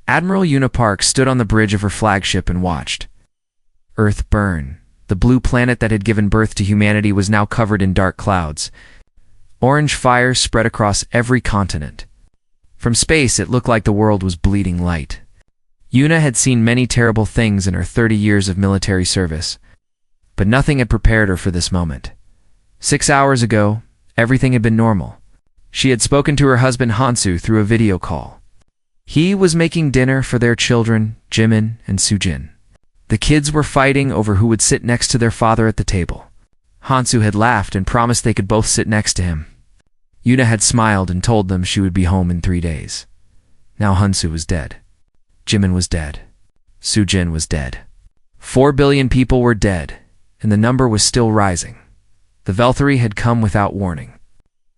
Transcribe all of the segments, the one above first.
Admiral Una Park stood on the bridge of her flagship and watched Earth burn. The blue planet that had given birth to humanity was now covered in dark clouds. Orange fire spread across every continent. From space, it looked like the world was bleeding light. Una had seen many terrible things in her 30 years of military service, but nothing had prepared her for this moment. 6 hours ago, everything had been normal. She had spoken to her husband Hansu through a video call. He was making dinner for their children, Jimin and Sujin. The kids were fighting over who would sit next to their father at the table. Hansu had laughed and promised they could both sit next to him. Una had smiled and told them she would be home in 3 days. Now Hansu was dead. Jimin was dead. Sujin was dead. 4 billion people were dead, and the number was still rising. The Valkyrie had come without warning.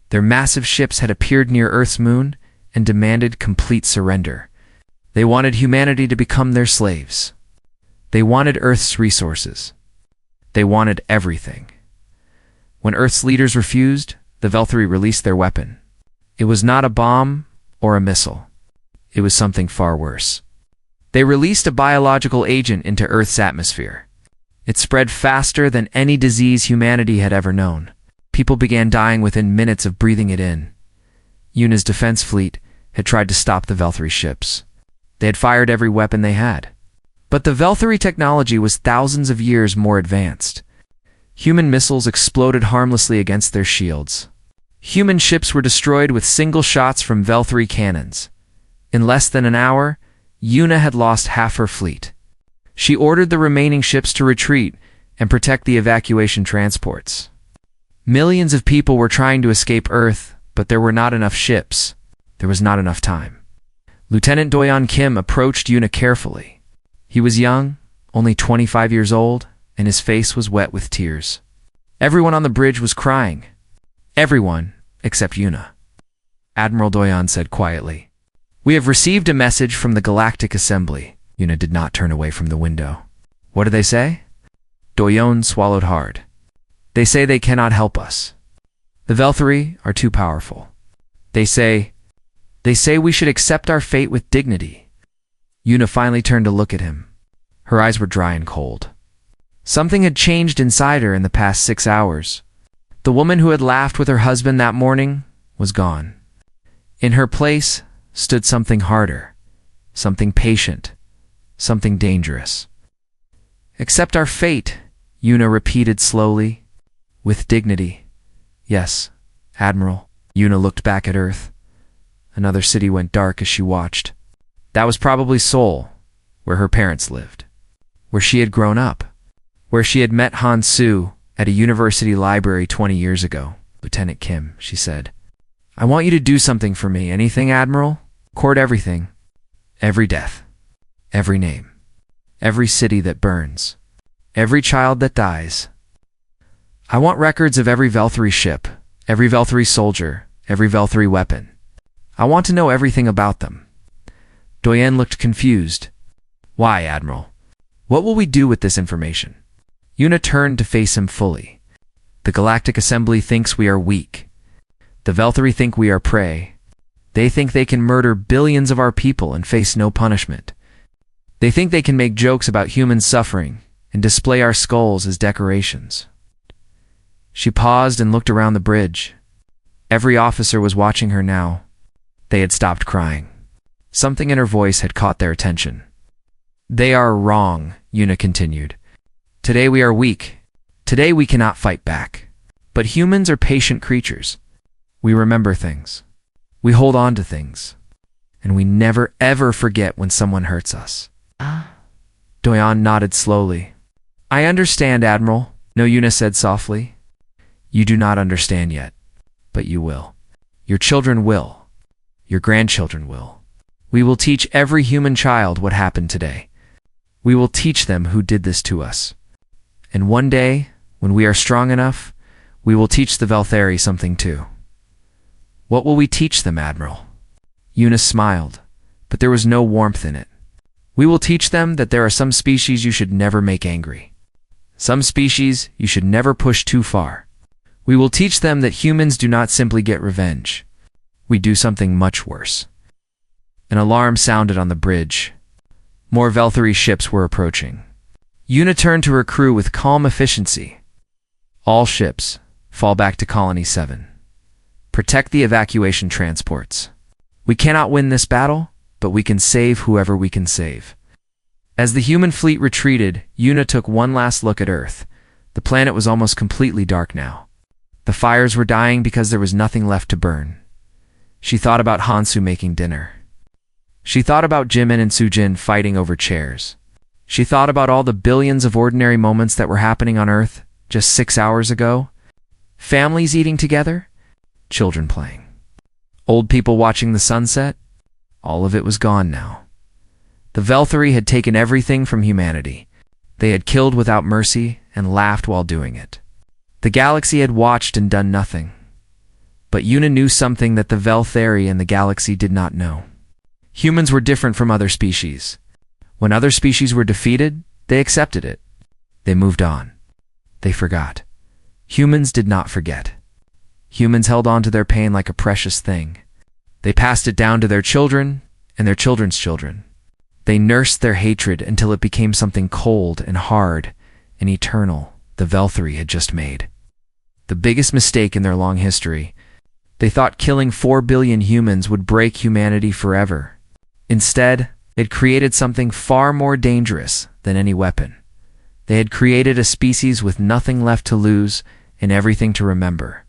Their massive ships had appeared near Earth's moon and demanded complete surrender. They wanted humanity to become their slaves. They wanted Earth's resources. They wanted everything. When Earth's leaders refused, the Valkyrie released their weapon. It was not a bomb or a missile. It was something far worse. They released a biological agent into Earth's atmosphere. It spread faster than any disease humanity had ever known. People began dying within minutes of breathing it in. Una's defense fleet had tried to stop the Valkyrie ships. They had fired every weapon they had. But the Valkyrie technology was thousands of years more advanced. Human missiles exploded harmlessly against their shields. Human ships were destroyed with single shots from Valkyrie cannons. In less than an hour, Una had lost half her fleet. She ordered the remaining ships to retreat and protect the evacuation transports. Millions of people were trying to escape Earth, but there were not enough ships. There was not enough time. Lieutenant Doyeon Kim approached Una carefully. He was young, only 25 years old, and his face was wet with tears. Everyone on the bridge was crying. Everyone except Una. Admiral Doyeon said quietly, "We have received a message from the Galactic Assembly." Una did not turn away from the window. "What do they say?" Doyeon swallowed hard. "They say they cannot help us. The Valkyrie are too powerful. They say we should accept our fate with dignity." Una finally turned to look at him. Her eyes were dry and cold. Something had changed inside her in the past 6 hours. The woman who had laughed with her husband that morning was gone. In her place stood something harder, something patient, something dangerous. "Accept our fate," Una repeated slowly, with dignity. "Yes, Admiral." Una looked back at Earth. Another city went dark as she watched. That was probably Seoul, where her parents lived, where she had grown up, where she had met Han Soo at a university library 20 years ago. "Lieutenant Kim," she said, "I want you to do something for me. Anything, Admiral? Court everything. Every death. Every name. Every city that burns. Every child that dies. I want records of every Valkyrie ship, every Valkyrie soldier, every Valkyrie weapon. I want to know everything about them." Doyen looked confused. "Why, Admiral? What will we do with this information?" Una turned to face him fully. "The Galactic Assembly thinks we are weak. The Valkyrie think we are prey. They think they can murder billions of our people and face no punishment. They think they can make jokes about human suffering and display our skulls as decorations." She paused and looked around the bridge. Every officer was watching her now. They had stopped crying. Something in her voice had caught their attention. "They are wrong," Una continued. "Today we are weak. Today we cannot fight back. But humans are patient creatures. We remember things. We hold on to things. And we never ever forget when someone hurts us." Doyeon nodded slowly. "I understand, Admiral," Una said softly. "You do not understand yet, but you will. Your children will. Your grandchildren will. We will teach every human child what happened today. We will teach them who did this to us. And one day, when we are strong enough, we will teach the Valkyrie something too." "What will we teach them, Admiral?" Una smiled, but there was no warmth in it. "We will teach them that there are some species you should never make angry. Some species you should never push too far. We will teach them that humans do not simply get revenge. We do something much worse." An alarm sounded on the bridge. More Velthari ships were approaching. Yuna turned to her crew with calm efficiency. All ships, fall back to Colony 7. Protect the evacuation transports. We cannot win this battle, but we can save whoever we can save. As the human fleet retreated, Yuna took one last look at Earth. The planet was almost completely dark now. The fires were dying because there was nothing left to burn. She thought about Hansu making dinner. She thought about Jimin and Sujin fighting over chairs. She thought about all the billions of ordinary moments that were happening on Earth just 6 hours ago. Families eating together, children playing, old people watching the sunset. All of it was gone now. The Velthari had taken everything from humanity. They had killed without mercy and laughed while doing it. The galaxy had watched and done nothing. But Yuna knew something that the Velthari and the galaxy did not know. Humans were different from other species. When other species were defeated, they accepted it. They moved on. They forgot. Humans did not forget. Humans held on to their pain like a precious thing. They passed it down to their children and their children's children. They nursed their hatred until it became something cold and hard and eternal the Velthari had just made. The biggest mistake in their long history. They thought killing 4 billion humans would break humanity forever. Instead, it created something far more dangerous than any weapon. They had created a species with nothing left to lose and everything to remember.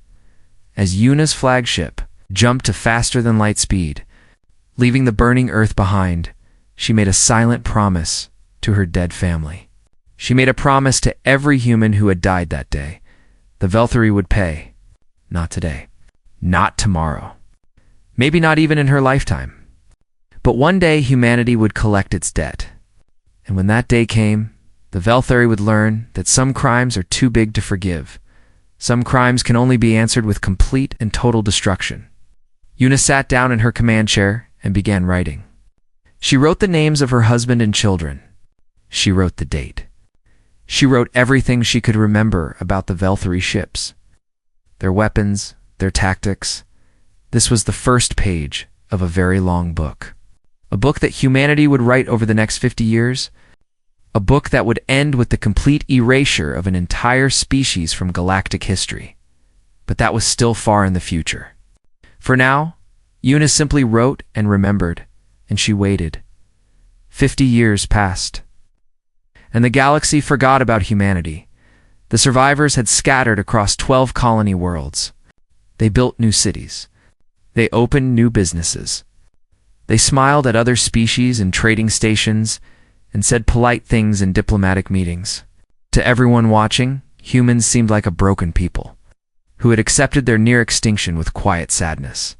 As Yuna's flagship jumped to faster than light speed, leaving the burning Earth behind, she made a silent promise to her dead family. She made a promise to every human who had died that day. The Velthari would pay. Not today. Not tomorrow. Maybe not even in her lifetime. But one day humanity would collect its debt. And when that day came, the Velthari would learn that some crimes are too big to forgive. Some crimes can only be answered with complete and total destruction. Yuna sat down in her command chair and began writing. She wrote the names of her husband and children. She wrote the date. She wrote everything she could remember about the Velthari ships. Their weapons, their tactics. This was the first page of a very long book. A book that humanity would write over the next 50 years. A book that would end with the complete erasure of an entire species from galactic history. But that was still far in the future. For now, Yuna simply wrote and remembered, and she waited. 50 years passed. And the galaxy forgot about humanity. The survivors had scattered across 12 colony worlds. They built new cities. They opened new businesses. They smiled at other species in trading stations and said polite things in diplomatic meetings. To everyone watching, humans seemed like a broken people, who had accepted their near extinction with quiet sadness.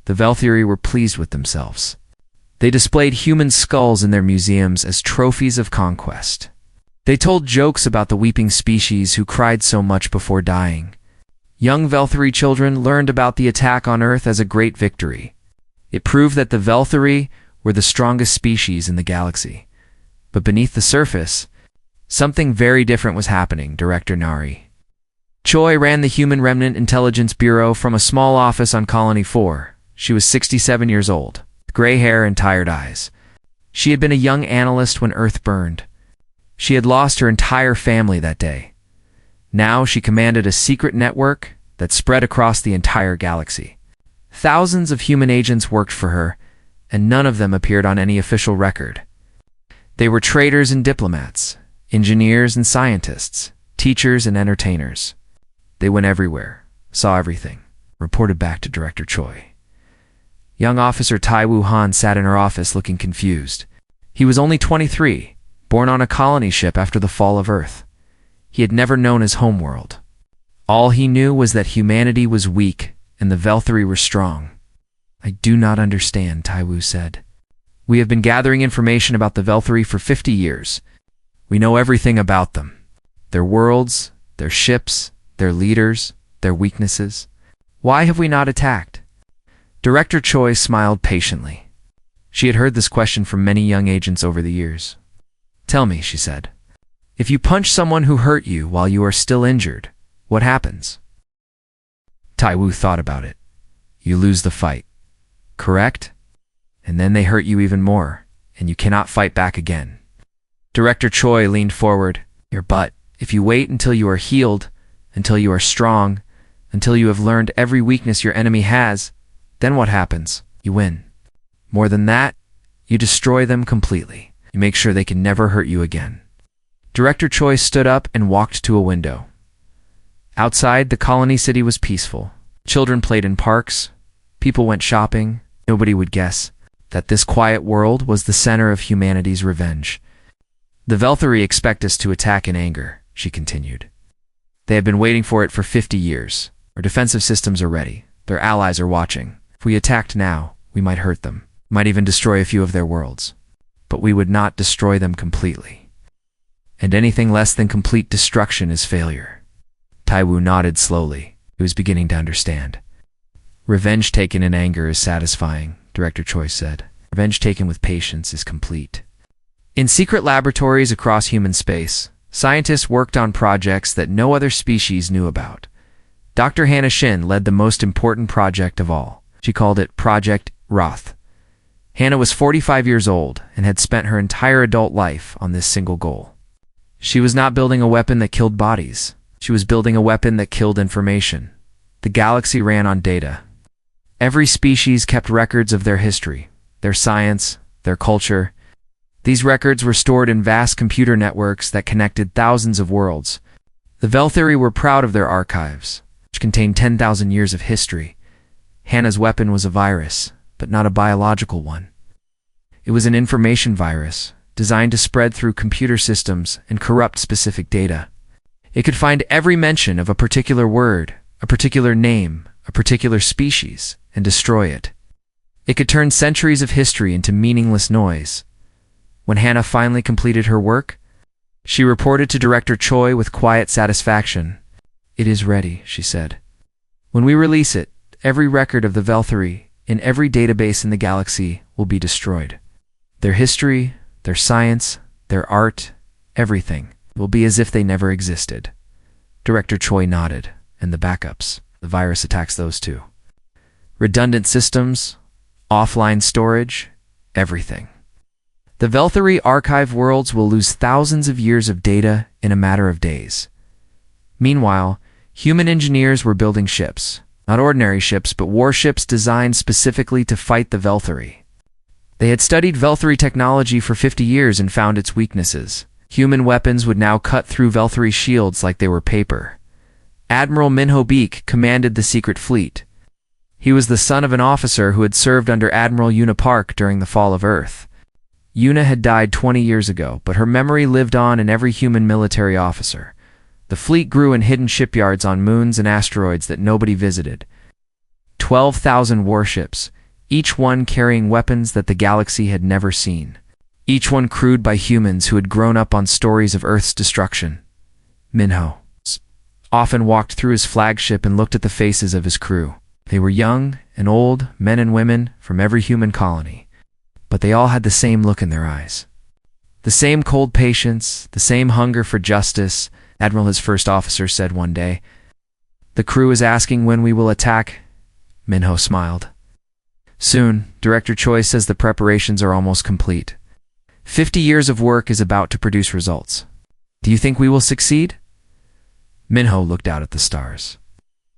The Velthari were pleased with themselves. They displayed human skulls in their museums as trophies of conquest. They told jokes about the weeping species who cried so much before dying. Young Velthari children learned about the attack on Earth as a great victory. It proved that the Velthari were the strongest species in the galaxy. But beneath the surface, something very different was happening, Director Nari. Choi ran the Human Remnant Intelligence Bureau from a small office on Colony 4. She was 67 years old, gray hair and tired eyes. She had been a young analyst when Earth burned. She had lost her entire family that day. Now she commanded a secret network that spread across the entire galaxy. Thousands of human agents worked for her, and none of them appeared on any official record. They were traders and diplomats, engineers and scientists, teachers and entertainers. They went everywhere, saw everything, reported back to Director Choi. Young Officer Tai Wu-han sat in her office looking confused. He was only 23, born on a colony ship after the fall of Earth. He had never known his homeworld. All he knew was that humanity was weak and the Velthari were strong. "I do not understand," Tai Wu said. "We have been gathering information about the Velthari for 50 years. We know everything about them. Their worlds, their ships, their leaders, their weaknesses. Why have we not attacked?" Director Choi smiled patiently. She had heard this question from many young agents over the years. "Tell me," she said, "if you punch someone who hurt you while you are still injured, what happens?" Tai Wu thought about it. "You lose the fight. Correct?" and then they hurt you even more, and you cannot fight back again. Director Choi leaned forward. But if you wait until you are healed, until you are strong, until you have learned every weakness your enemy has, then what happens? You win. More than that, you destroy them completely. You make sure they can never hurt you again. Director Choi stood up and walked to a window. Outside, the colony city was peaceful. Children played in parks. People went shopping. Nobody would guess that this quiet world was the center of humanity's revenge. The Velthari expect us to attack in anger, she continued. They have been waiting for it for 50 years. Our defensive systems are ready. Their allies are watching. If we attacked now, we might hurt them. Might even destroy a few of their worlds. But we would not destroy them completely. And anything less than complete destruction is failure. Taiwu nodded slowly. He was beginning to understand. Revenge taken in anger is satisfying, Director Choi said. Revenge taken with patience is complete. In secret laboratories across human space, scientists worked on projects that no other species knew about. Dr. Hannah Shin led the most important project of all. She called it Project Roth. Hannah was 45 years old and had spent her entire adult life on this single goal. She was not building a weapon that killed bodies. She was building a weapon that killed information. The galaxy ran on data. Every species kept records of their history, their science, their culture. These records were stored in vast computer networks that connected thousands of worlds. The Velthari were proud of their archives, which contained 10,000 years of history. Hannah's weapon was a virus, but not a biological one. It was an information virus, designed to spread through computer systems and corrupt specific data. It could find every mention of a particular word, a particular name, a particular species, and destroy it. It could turn centuries of history into meaningless noise. When Hannah finally completed her work, she reported to Director Choi with quiet satisfaction. "It is ready," she said. "When we release it, every record of the Velthari in every database in the galaxy will be destroyed. Their history, their science, their art, everything will be as if they never existed." Director Choi nodded. "And the backups, the virus attacks those too. Redundant systems, offline storage, everything. The Velthari archive worlds will lose thousands of years of data in a matter of days." Meanwhile, human engineers were building ships. Not ordinary ships, but warships designed specifically to fight the Velthari. They had studied Velthari technology for 50 years and found its weaknesses. Human weapons would now cut through Velthari shields like they were paper. Admiral Minho Beek commanded the secret fleet. He was the son of an officer who had served under Admiral Una Park during the fall of Earth. Una had died 20 years ago, but her memory lived on in every human military officer. The fleet grew in hidden shipyards on moons and asteroids that nobody visited. 12,000 warships, each one carrying weapons that the galaxy had never seen. Each one crewed by humans who had grown up on stories of Earth's destruction. Minho often walked through his flagship and looked at the faces of his crew. They were young and old, men and women from every human colony. But they all had the same look in their eyes. The same cold patience, the same hunger for justice, Admiral, his first officer, said one day. "The crew is asking when we will attack." Minho smiled. "Soon, Director Choi says the preparations are almost complete. 50 years of work is about to produce results. Do you think we will succeed?" Minho looked out at the stars.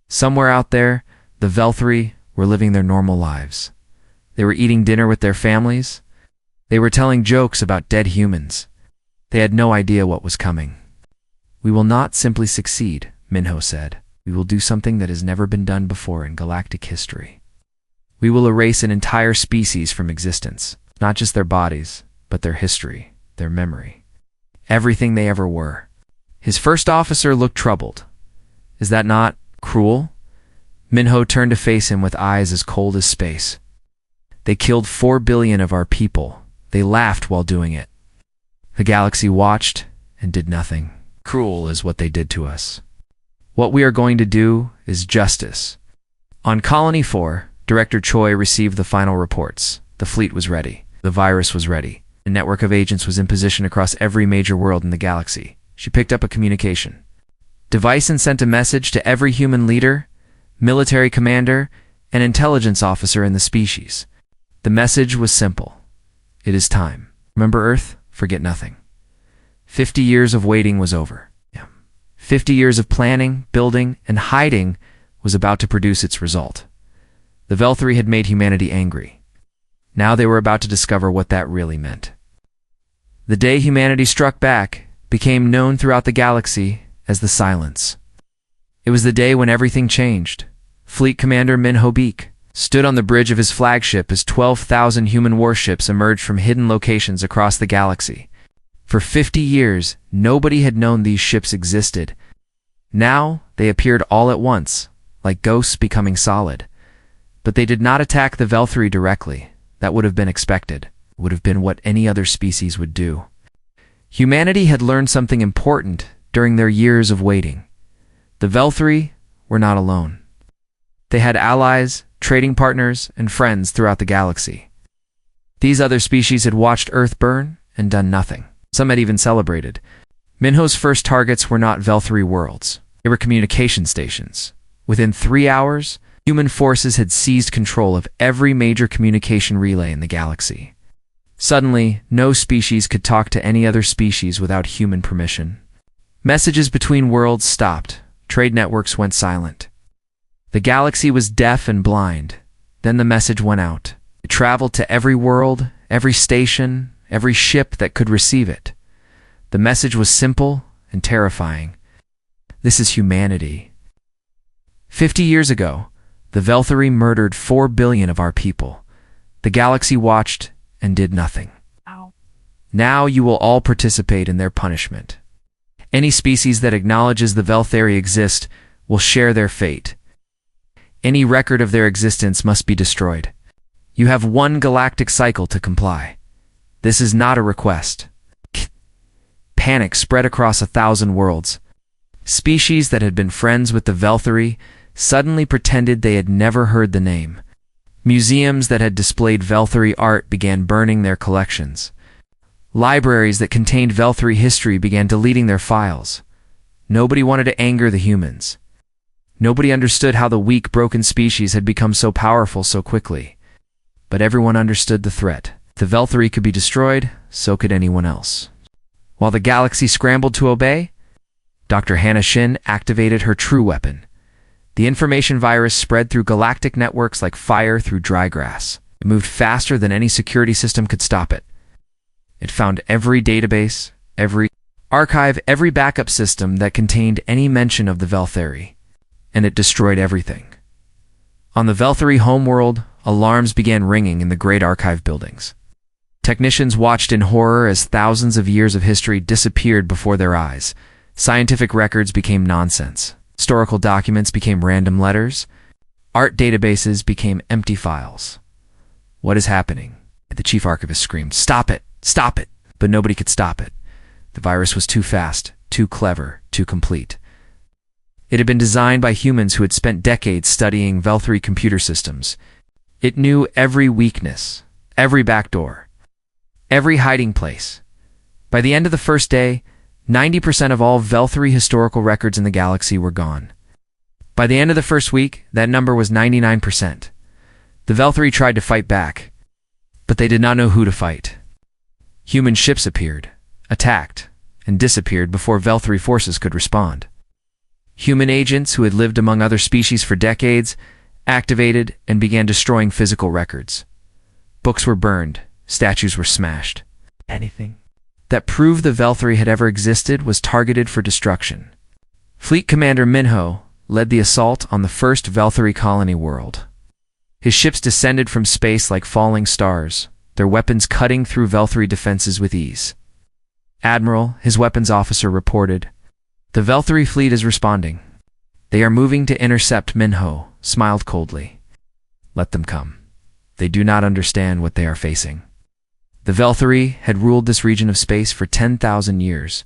Somewhere out there, the Velthari were living their normal lives. They were eating dinner with their families. They were telling jokes about dead humans. They had no idea what was coming. "We will not simply succeed," Minho said. "We will do something that has never been done before in galactic history. We will erase an entire species from existence, not just their bodies, but their history, their memory, everything they ever were." His first officer looked troubled. "Is that not cruel?" Minho turned to face him with eyes as cold as space. "They killed 4 billion of our people. They laughed while doing it. The galaxy watched and did nothing. Cruel is what they did to us. What we are going to do is justice." On Colony 4, Director Choi received the final reports. The fleet was ready. The virus was ready. A network of agents was in position across every major world in the galaxy. She picked up a communication device and sent a message to every human leader, military commander, and intelligence officer in the species. The message was simple. It is time. Remember Earth? Forget nothing. 50 years of waiting was over. 50 years of planning, building, and hiding was about to produce its result. The Velthari had made humanity angry. Now they were about to discover what that really meant. The day humanity struck back became known throughout the galaxy as the Silence. It was the day when everything changed. Fleet Commander Minho Beak stood on the bridge of his flagship as 12,000 human warships emerged from hidden locations across the galaxy. For 50 years, nobody had known these ships existed. Now, they appeared all at once, like ghosts becoming solid. But they did not attack the Velthari directly. That would have been expected. It would have been what any other species would do. Humanity had learned something important during their years of waiting. The Velthari were not alone. They had allies, trading partners, and friends throughout the galaxy. These other species had watched Earth burn and done nothing. Some had even celebrated. Minho's first targets were not Velthari worlds. They were communication stations. Within 3 hours, human forces had seized control of every major communication relay in the galaxy. Suddenly, no species could talk to any other species without human permission. Messages between worlds stopped. Trade networks went silent. The galaxy was deaf and blind. Then the message went out. It traveled to every world, every station, every ship that could receive it. The message was simple and terrifying. This is humanity. 50 years ago, the Velthari murdered 4 billion of our people. The galaxy watched and did nothing. Now you will all participate in their punishment. Any species that acknowledges the Velthari exist will share their fate. Any record of their existence must be destroyed. You have 1 galactic cycle to comply. This is not a request. Panic spread across 1,000 worlds. Species that had been friends with the Velthari suddenly pretended they had never heard the name. Museums that had displayed Velthari art began burning their collections. Libraries that contained Velthari history began deleting their files. Nobody wanted to anger the humans. Nobody understood how the weak, broken species had become so powerful so quickly. But everyone understood the threat. If the Velthari could be destroyed, so could anyone else. While the galaxy scrambled to obey, Dr. Hannah Shin activated her true weapon. The information virus spread through galactic networks like fire through dry grass. It moved faster than any security system could stop it. It found every database, every archive, every backup system that contained any mention of the Velthari, and it destroyed everything. On the Velthari homeworld, alarms began ringing in the great archive buildings. Technicians watched in horror as thousands of years of history disappeared before their eyes. Scientific records became nonsense. Historical documents became random letters. Art databases became empty files. What is happening? The chief archivist screamed, "Stop it! Stop it!" But nobody could stop it. The virus was too fast, too clever, too complete. It had been designed by humans who had spent decades studying Velthari computer systems. It knew every weakness, every backdoor, every hiding place. By the end of the first day, 90% of all Velthari historical records in the galaxy were gone. By the end of the first week, that number was 99%. The Velthari tried to fight back, but they did not know who to fight. Human ships appeared, attacked, and disappeared before Velthari forces could respond. Human agents who had lived among other species for decades activated and began destroying physical records. Books were burned, statues were smashed. Anything that proved the Velthari had ever existed was targeted for destruction. Fleet Commander Minho led the assault on the first Velthari colony world. His ships descended from space like falling stars, their weapons cutting through Velthari defenses with ease. Admiral, his weapons officer, reported, "The Velthari fleet is responding. They are moving to intercept." Minho smiled coldly. "Let them come. They do not understand what they are facing." The Velthari had ruled this region of space for 10,000 years.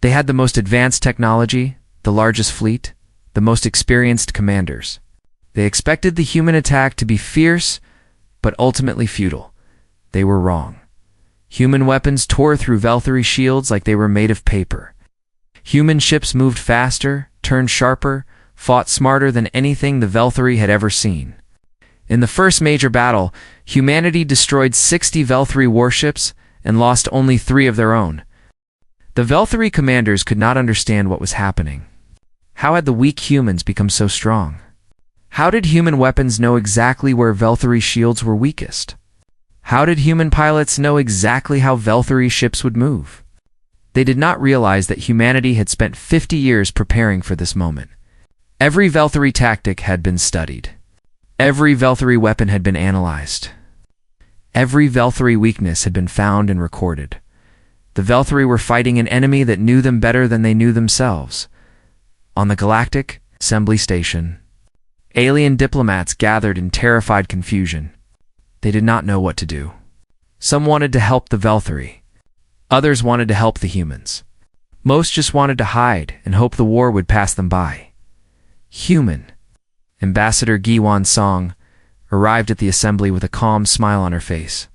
They had the most advanced technology, the largest fleet, the most experienced commanders. They expected the human attack to be fierce, but ultimately futile. They were wrong. Human weapons tore through Velthari shields like they were made of paper. Human ships moved faster, turned sharper, fought smarter than anything the Velthari had ever seen. In the first major battle, humanity destroyed 60 Velthari warships and lost only 3 of their own. The Velthari commanders could not understand what was happening. How had the weak humans become so strong? How did human weapons know exactly where Velthari shields were weakest? How did human pilots know exactly how Velthari ships would move? They did not realize that humanity had spent 50 years preparing for this moment. Every Velthari tactic had been studied. Every Velthari weapon had been analyzed. Every Velthari weakness had been found and recorded. The Velthari were fighting an enemy that knew them better than they knew themselves. On the Galactic Assembly Station, alien diplomats gathered in terrified confusion. They did not know what to do. Some wanted to help the Velthari. Others wanted to help the humans. Most just wanted to hide and hope the war would pass them by. Human. Ambassador Giwan Song arrived at the assembly with a calm smile on her face.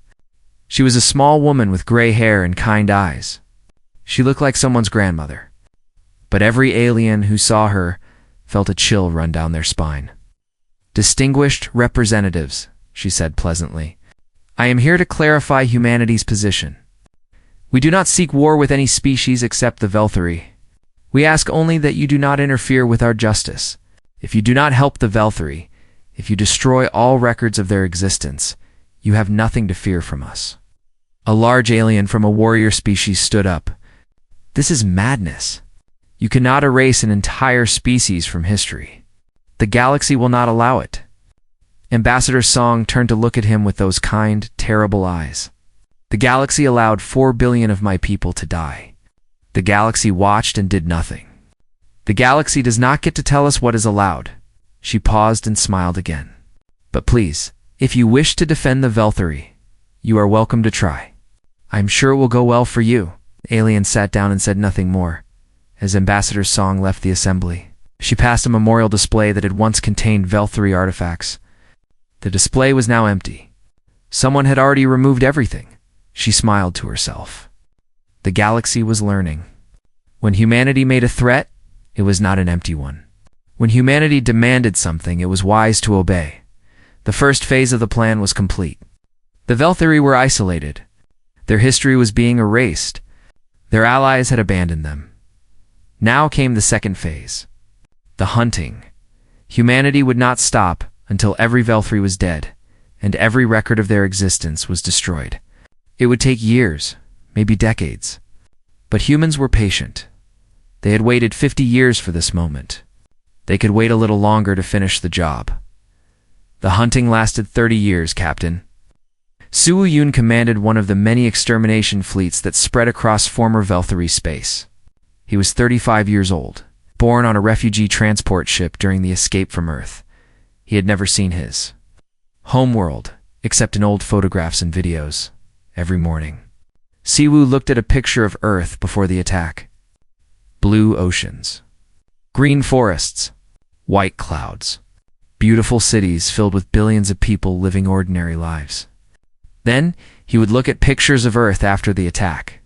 She was a small woman with gray hair and kind eyes. She looked like someone's grandmother. But every alien who saw her felt a chill run down their spine. "Distinguished representatives," she said pleasantly, "I am here to clarify humanity's position. We do not seek war with any species except the Velthari. We ask only that you do not interfere with our justice. If you do not help the Velthari, if you destroy all records of their existence, you have nothing to fear from us." A large alien from a warrior species stood up. "This is madness. You cannot erase an entire species from history. The galaxy will not allow it." Ambassador Song turned to look at him with those kind, terrible eyes. "The galaxy allowed 4 billion of my people to die. The galaxy watched and did nothing. The galaxy does not get to tell us what is allowed." She paused and smiled again. "But please, if you wish to defend the Velthari, you are welcome to try. I am sure it will go well for you." The alien sat down and said nothing more. As Ambassador Song left the assembly, she passed a memorial display that had once contained Velthari artifacts. The display was now empty. Someone had already removed everything. She smiled to herself. The galaxy was learning. When humanity made a threat, it was not an empty one. When humanity demanded something, it was wise to obey. The first phase of the plan was complete. The Velthari were isolated. Their history was being erased. Their allies had abandoned them. Now came the second phase. The hunting. Humanity would not stop until every Velthari was dead, and every record of their existence was destroyed. It would take years, maybe decades. But humans were patient. They had waited 50 years for this moment. They could wait a little longer to finish the job. The hunting lasted 30 years, Captain. Suwu Yun commanded one of the many extermination fleets that spread across former Velthari space. He was 35 years old, born on a refugee transport ship during the escape from Earth. He had never seen his homeworld, except in old photographs and videos, every morning. Siwu looked at a picture of Earth before the attack. Blue oceans, green forests, white clouds, beautiful cities filled with billions of people living ordinary lives. Then he would look at pictures of Earth after the attack.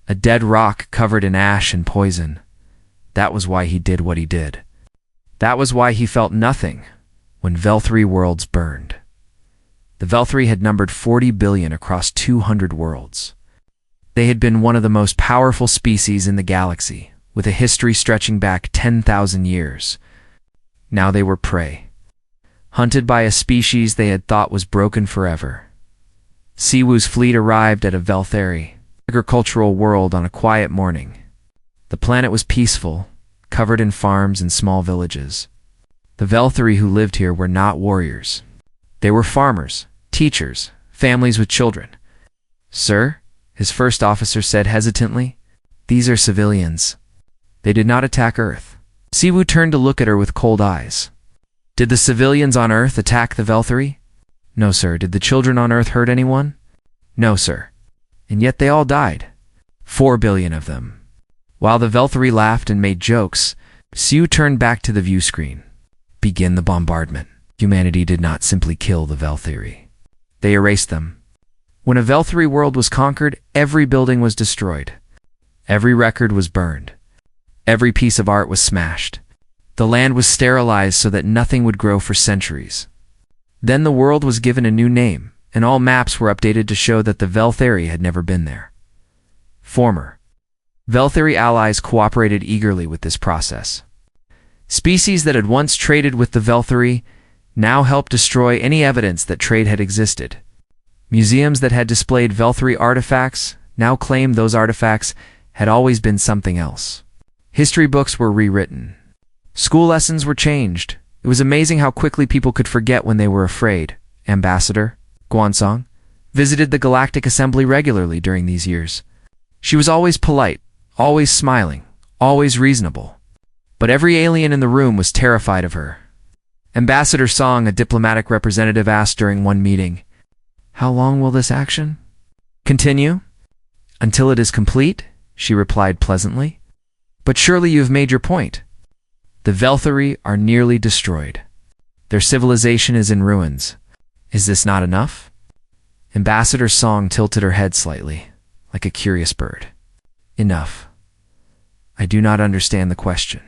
A dead rock covered in ash and poison. That was why he did what he did. That was why he felt nothing when Velthari worlds burned. The Velthari had numbered 40 billion across 200 worlds. They had been one of the most powerful species in the galaxy, with a history stretching back 10,000 years. Now they were prey, hunted by a species they had thought was broken forever. Siwu's fleet arrived at a Velthari agricultural world on a quiet morning. The planet was peaceful, covered in farms and small villages. The Velthari who lived here were not warriors. They were farmers, teachers, families with children. "Sir," his first officer said hesitantly, "these are civilians. They did not attack Earth." Siwu turned to look at her with cold eyes. "Did the civilians on Earth attack the Velthari?" "No, sir." "Did the children on Earth hurt anyone?" "No, sir." "And yet they all died. 4 billion of them." While the Velthari laughed and made jokes, Siwu turned back to the view screen. "Begin the bombardment." Humanity did not simply kill the Velthari. They erased them. When a Velthari world was conquered, every building was destroyed. Every record was burned. Every piece of art was smashed. The land was sterilized so that nothing would grow for centuries. Then the world was given a new name, and all maps were updated to show that the Velthari had never been there. Former Velthari allies cooperated eagerly with this process. Species that had once traded with the Velthari now helped destroy any evidence that trade had existed. Museums that had displayed Velthari artifacts now claimed those artifacts had always been something else. History books were rewritten. School lessons were changed. It was amazing how quickly people could forget when they were afraid. Ambassador Guansong visited the Galactic Assembly regularly during these years. She was always polite, always smiling, always reasonable. But every alien in the room was terrified of her. Ambassador Song, a diplomatic representative, asked during one meeting, "How long will this action continue?" "Until it is complete," she replied pleasantly. "But surely you have made your point. The Velthari are nearly destroyed. Their civilization is in ruins. Is this not enough?" Ambassador Song tilted her head slightly, like a curious bird. "Enough. I do not understand the question.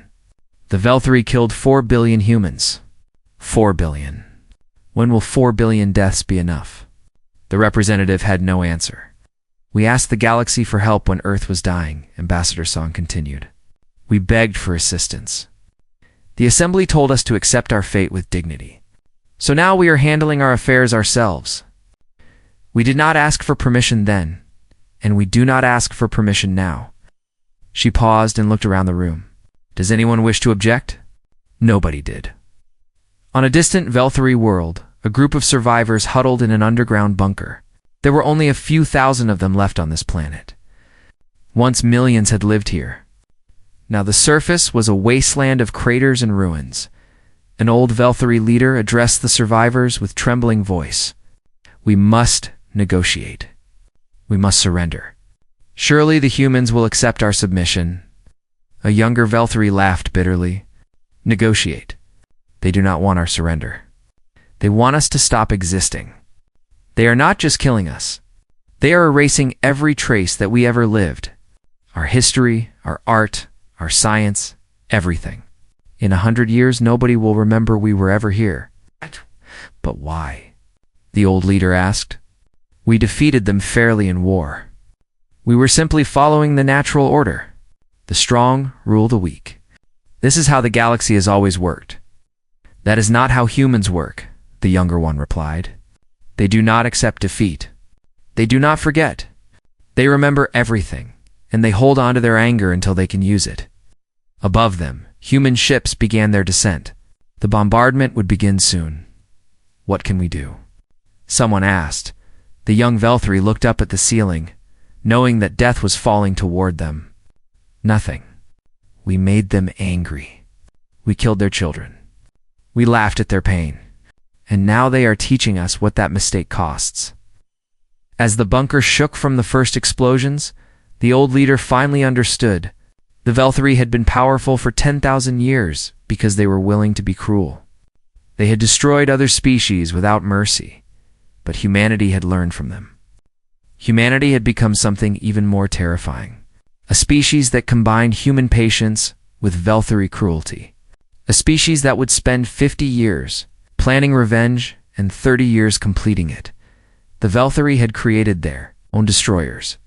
The Velthari killed 4 billion humans. 4 billion. When will 4 billion deaths be enough?" The representative had no answer. "We asked the galaxy for help when Earth was dying," Ambassador Song continued. "We begged for assistance. The Assembly told us to accept our fate with dignity. So now we are handling our affairs ourselves. We did not ask for permission then, and we do not ask for permission now." She paused and looked around the room. Does anyone wish to object? Nobody did. On a distant Velthari world, a group of survivors huddled in an underground bunker. There were only a few thousand of them left on this planet. Once millions had lived here. Now the surface was a wasteland of craters and ruins. An old Velthari leader addressed the survivors with trembling voice. "We must negotiate. We must surrender. Surely the humans will accept our submission." A younger Velthari laughed bitterly. "Negotiate. They do not want our surrender. They want us to stop existing. They are not just killing us. They are erasing every trace that we ever lived. Our history, our art, our science, everything. In 100 years, nobody will remember we were ever here." "But why?" the old leader asked. "We defeated them fairly in war. We were simply following the natural order. The strong rule the weak. This is how the galaxy has always worked." "That is not how humans work," the younger one replied. "They do not accept defeat. They do not forget. They remember everything, and they hold on to their anger until they can use it." Above them, human ships began their descent. The bombardment would begin soon. "What can we do?" someone asked. The young Velthari looked up at the ceiling, knowing that death was falling toward them. "Nothing. We made them angry. We killed their children. We laughed at their pain. And now they are teaching us what that mistake costs." As the bunker shook from the first explosions, the old leader finally understood. The Velthari had been powerful for 10,000 years because they were willing to be cruel. They had destroyed other species without mercy, but humanity had learned from them. Humanity had become something even more terrifying. A species that combined human patience with Velthari cruelty. A species that would spend 50 years planning revenge and 30 years completing it. The Velthari had created their own destroyers.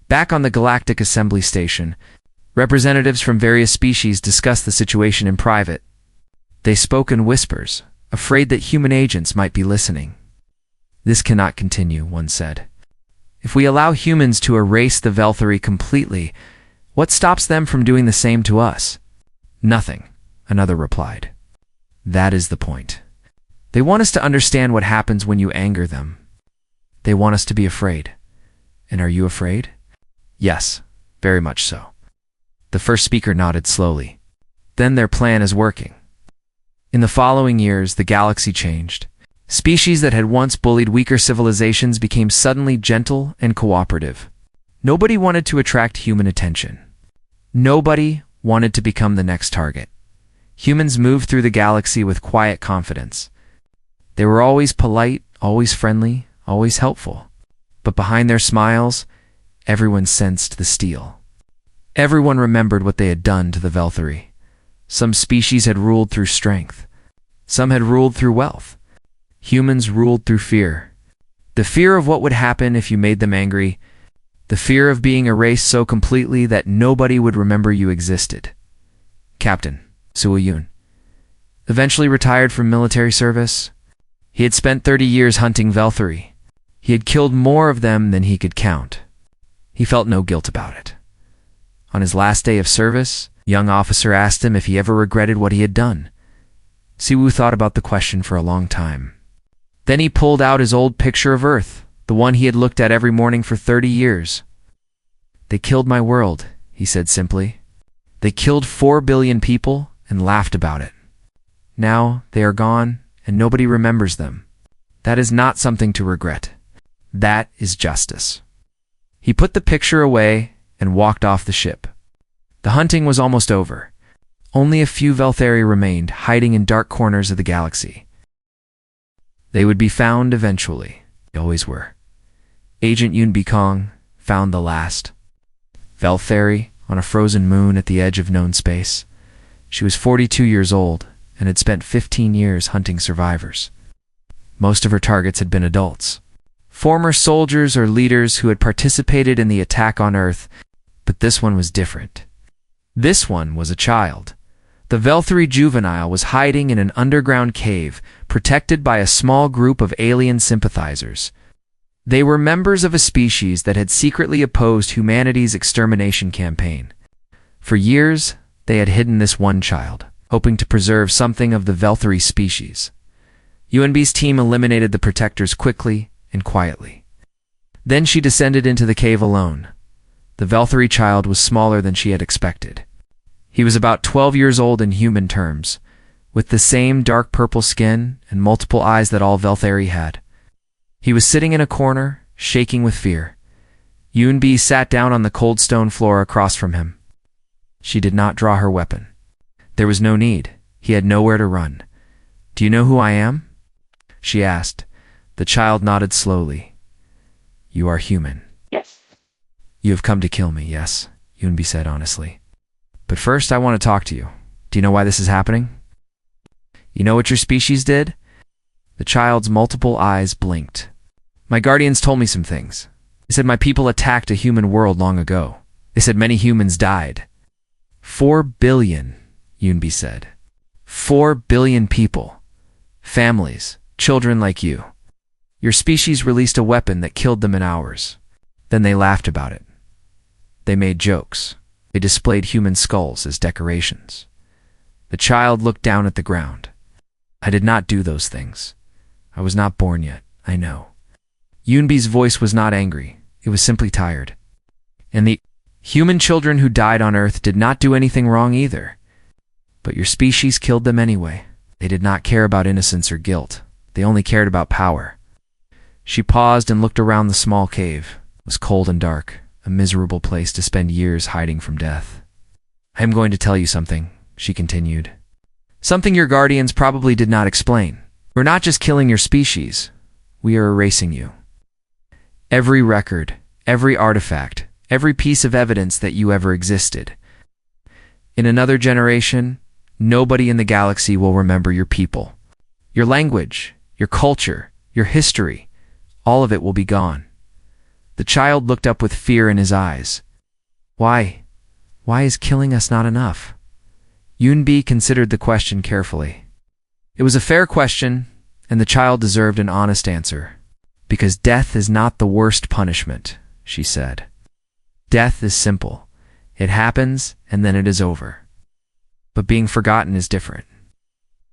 Back on the Galactic Assembly Station, representatives from various species discussed the situation in private. They spoke in whispers, afraid that human agents might be listening. "This cannot continue," one said. "If we allow humans to erase the Velthari completely, what stops them from doing the same to us?" "Nothing," another replied. "That is the point. They want us to understand what happens when you anger them. They want us to be afraid. And are you afraid?" "Yes, very much so." The first speaker nodded slowly. "Then their plan is working." In the following years, the galaxy changed. Species that had once bullied weaker civilizations became suddenly gentle and cooperative. Nobody wanted to attract human attention. Nobody wanted to become the next target. Humans moved through the galaxy with quiet confidence. They were always polite, always friendly, always helpful. But behind their smiles, everyone sensed the steel. Everyone remembered what they had done to the Velthari. Some species had ruled through strength. Some had ruled through wealth. Humans ruled through fear. The fear of what would happen if you made them angry. The fear of being erased so completely that nobody would remember you existed. Captain Suo-Yun eventually retired from military service. He had spent 30 years hunting Velthari. He had killed more of them than he could count. He felt no guilt about it. On his last day of service, a young officer asked him if he ever regretted what he had done. Siwoo thought about the question for a long time. Then he pulled out his old picture of Earth, the one he had looked at every morning for 30 years. "They killed my world," he said simply. "They killed 4 billion people and laughed about it. Now they are gone and nobody remembers them. That is not something to regret. That is justice." He put the picture away and walked off the ship. The hunting was almost over. Only a few Velthari remained, hiding in dark corners of the galaxy. They would be found eventually. They always were. Agent Yun Bi-Kong found the last Velthari on a frozen moon at the edge of known space. She was 42 years old and had spent 15 years hunting survivors. Most of her targets had been adults, former soldiers or leaders who had participated in the attack on Earth, but this one was different. This one was a child. The Velthari juvenile was hiding in an underground cave, protected by a small group of alien sympathizers. They were members of a species that had secretly opposed humanity's extermination campaign. For years, they had hidden this one child, hoping to preserve something of the Velthari species. UNB's team eliminated the protectors quickly and quietly. Then she descended into the cave alone. The Velthari child was smaller than she had expected. He was about 12 years old in human terms, with the same dark purple skin and multiple eyes that all Velthari had. He was sitting in a corner, shaking with fear. Yunbi sat down on the cold stone floor across from him. She did not draw her weapon. There was no need. He had nowhere to run. "Do you know who I am?" she asked. The child nodded slowly. "You are human." Yes. "You have come to kill me, yes," Yunbi said honestly. "But first I want to talk to you. Do you know why this is happening? You know what your species did?" The child's multiple eyes blinked. "My guardians told me some things. They said my people attacked a human world long ago. They said many humans died." 4 billion, Yunbi said. 4 billion people. Families, children like you. Your species released a weapon that killed them in hours. Then they laughed about it. They made jokes. They displayed human skulls as decorations. The child looked down at the ground. "I did not do those things. I was not born yet, I know." Yunbi's voice was not angry. It was simply tired. "And the human children who died on Earth did not do anything wrong either. But your species killed them anyway. They did not care about innocence or guilt. They only cared about power." She paused and looked around the small cave. It was cold and dark, a miserable place to spend years hiding from death. "I am going to tell you something," she continued. "Something your guardians probably did not explain. We're not just killing your species. We are erasing you. Every record, every artifact, every piece of evidence that you ever existed. In another generation, nobody in the galaxy will remember your people. Your language, your culture, your history, all of it will be gone." The child looked up with fear in his eyes. Why? Why is killing us not enough?" Yunbi considered the question carefully. It was a fair question, and the child deserved an honest answer. "Because death is not the worst punishment," she said. "Death is simple. It happens, and then it is over. But being forgotten is different.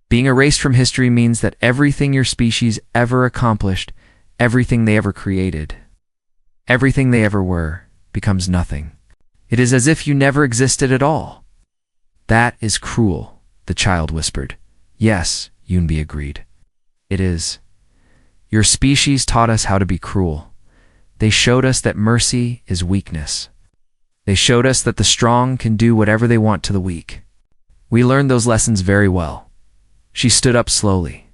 Being erased from history means that everything your species ever accomplished, everything they ever created, everything they ever were, becomes nothing. It is as if you never existed at all." "That is cruel," the child whispered. "Yes," Yunbi agreed. "It is. Your species taught us how to be cruel. They showed us that mercy is weakness. They showed us that the strong can do whatever they want to the weak. We learned those lessons very well." She stood up slowly.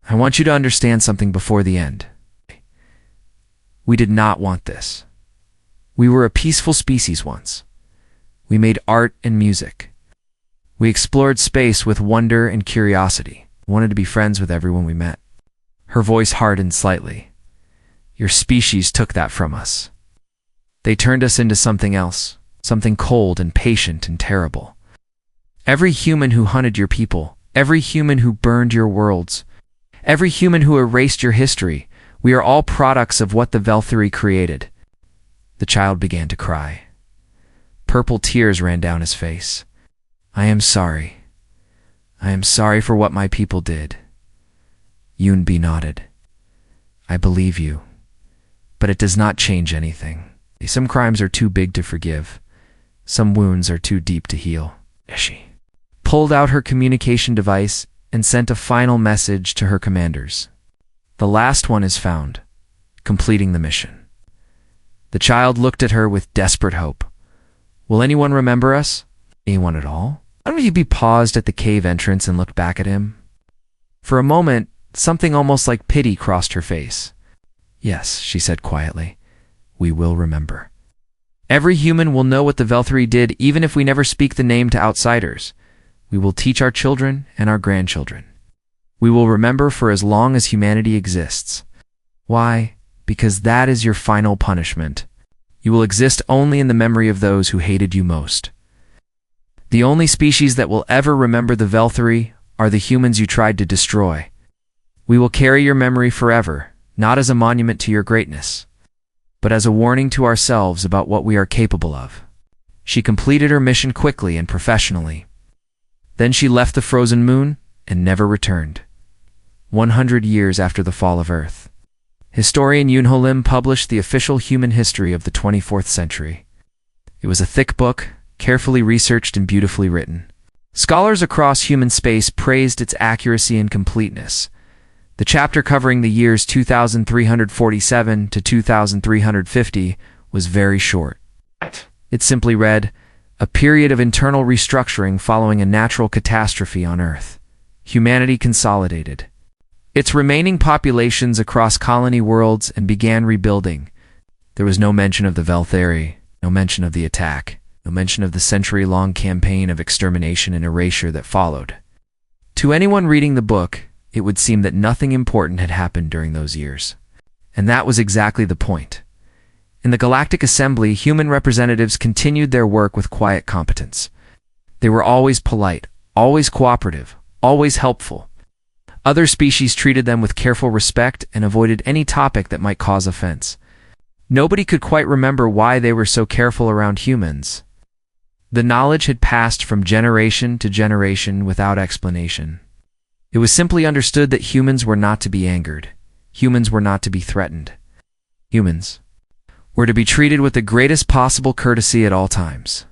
"I want you to understand something before the end. We did not want this. We were a peaceful species once. We made art and music. We explored space with wonder and curiosity, wanted to be friends with everyone we met. Her voice hardened slightly. Your species took that from us. They turned us into something else, something cold and patient and terrible. Every human who hunted your people, every human who burned your worlds, every human who erased your history, we are all products of what the Velthari created. The child began to cry. Purple tears ran down his face. I am sorry. I am sorry for what my people did. Yunbi nodded. I believe you. But it does not change anything. Some crimes are too big to forgive. Some wounds are too deep to heal. She pulled out her communication device and sent a final message to her commanders. The last one is found, completing the mission. The child looked at her with desperate hope. Will anyone remember us? Anyone at all? Why don't you be paused at the cave entrance and looked back at him? For a moment, something almost like pity crossed her face. Yes, she said quietly. We will remember. Every human will know what the Velthari did even if we never speak the name to outsiders. We will teach our children and our grandchildren. We will remember for as long as humanity exists. Why? Because that is your final punishment. You will exist only in the memory of those who hated you most. The only species that will ever remember the Velthari are the humans you tried to destroy. We will carry your memory forever, not as a monument to your greatness, but as a warning to ourselves about what we are capable of. She completed her mission quickly and professionally. Then she left the frozen moon and never returned. 100 years after the fall of Earth, historian Yunho Lim published the official human history of the 24th century. It was a thick book, carefully researched and beautifully written. Scholars across human space praised its accuracy and completeness. The chapter covering the years 2347 to 2350 was very short. It simply read, a period of internal restructuring following a natural catastrophe on Earth. Humanity consolidated its remaining populations across colony worlds and began rebuilding. There was no mention of the Velthari, no mention of the attack, no mention of the century-long campaign of extermination and erasure that followed. To anyone reading the book, it would seem that nothing important had happened during those years. And that was exactly the point. In the Galactic Assembly, human representatives continued their work with quiet competence. They were always polite, always cooperative, always helpful. Other species treated them with careful respect and avoided any topic that might cause offense. Nobody could quite remember why they were so careful around humans. The knowledge had passed from generation to generation without explanation. It was simply understood that humans were not to be angered. Humans were not to be threatened. Humans were to be treated with the greatest possible courtesy at all times.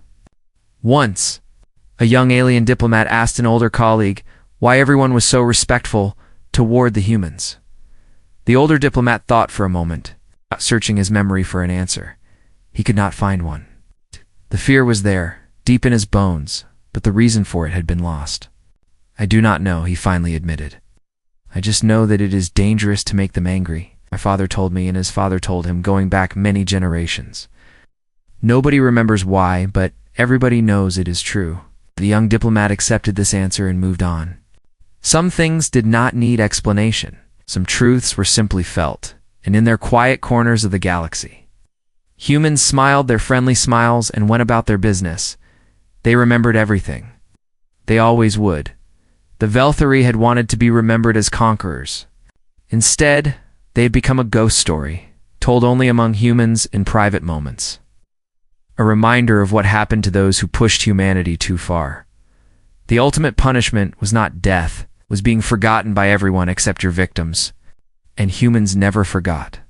Once, a young alien diplomat asked an older colleague why everyone was so respectful toward the humans. The older diplomat thought for a moment, searching his memory for an answer. He could not find one. The fear was there, deep in his bones, but the reason for it had been lost. I do not know, he finally admitted. I just know that it is dangerous to make them angry. My father told me and his father told him going back many generations. Nobody remembers why, but everybody knows it is true. The young diplomat accepted this answer and moved on. Some things did not need explanation. Some truths were simply felt, and in their quiet corners of the galaxy. Humans smiled their friendly smiles and went about their business. They remembered everything. They always would. The Velthari had wanted to be remembered as conquerors. Instead, they had become a ghost story, told only among humans in private moments. A reminder of what happened to those who pushed humanity too far. The ultimate punishment was not death, was being forgotten by everyone except your victims. And humans never forgot.